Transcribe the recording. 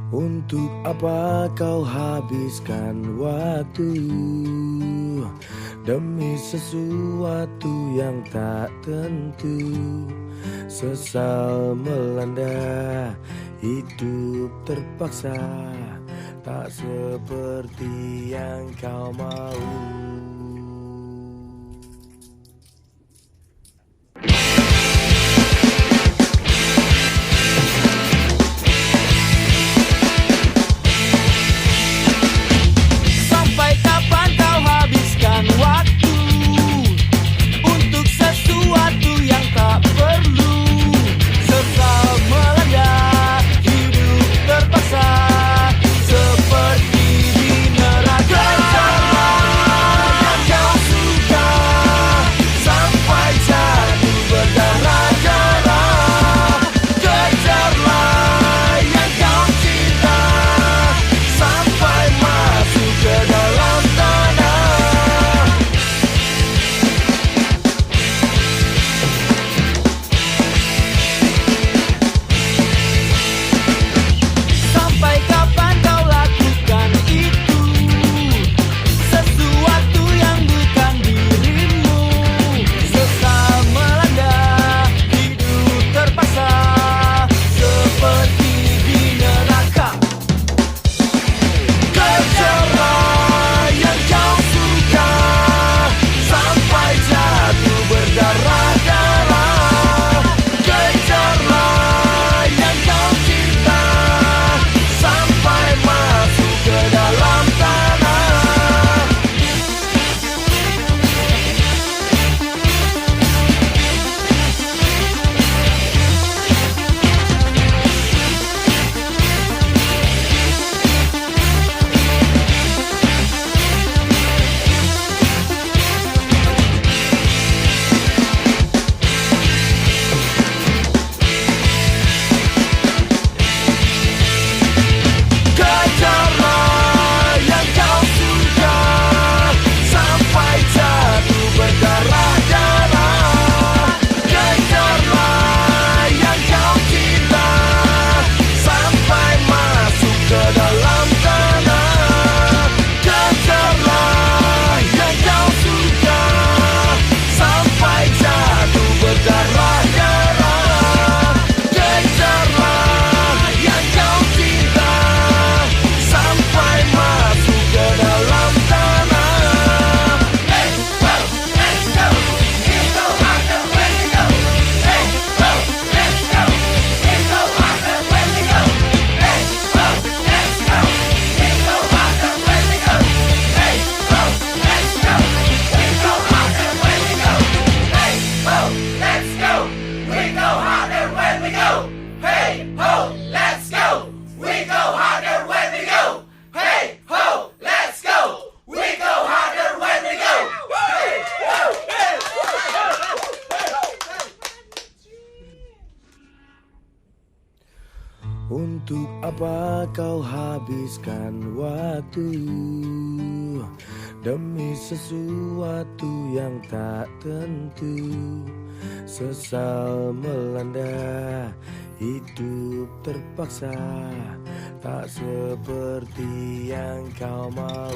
Untuk apa kau habiskan waktu demi sesuatu yang tak tentu? Sesal melanda, hidup terpaksa tak seperti yang kau mau. Sampai kapan kau habiskan waktu untuk sesuatu yang tak perlu? Sesal melanda, hidup terpaksa seperti di neraka. Kejarlah yang kau suka sampai jatuh berdarah-darah. Kejarlah yang kau cinta sampai masuk ke dalam tanah. Sampai kapan kau lakukan itu? Sesuatu yang bukan dirimu. Sesal melanda, hidup terpaksa seperti di neraka. Kejarlah yang kau suka sampai jatuh berdarah-darah. Kejarlah yang kau cinta sampai masuk ke dalam tanah. Kejarlah yang kau suka sampai jatuh berdarah-darah. Kejarlah yang kau cinta sampai masuk ke dalam tanah. Kejarlah yang kau suka sampai jatuh berdarah-darah. Kejarlah yang kau cinta sampai masuk ke dalam tanah. Hey, whoa, let's go. We go harder when we go. Hey, whoa, let's go. We go harder when we go. Hey, whoa, let's go. We go harder when we go. Hey, whoa, let's go. We go harder when we go. Hey, whoa, let's go. We go harder when we go. Hey, ho, let's go. We go harder when we go. Hey, ho, let's go. We go harder when we go. Hey, ho, Untuk apa kau habiskan waktu demi sesuatu yang tak tentu? Sesal melanda, hidup terpaksa tak seperti yang kau mau.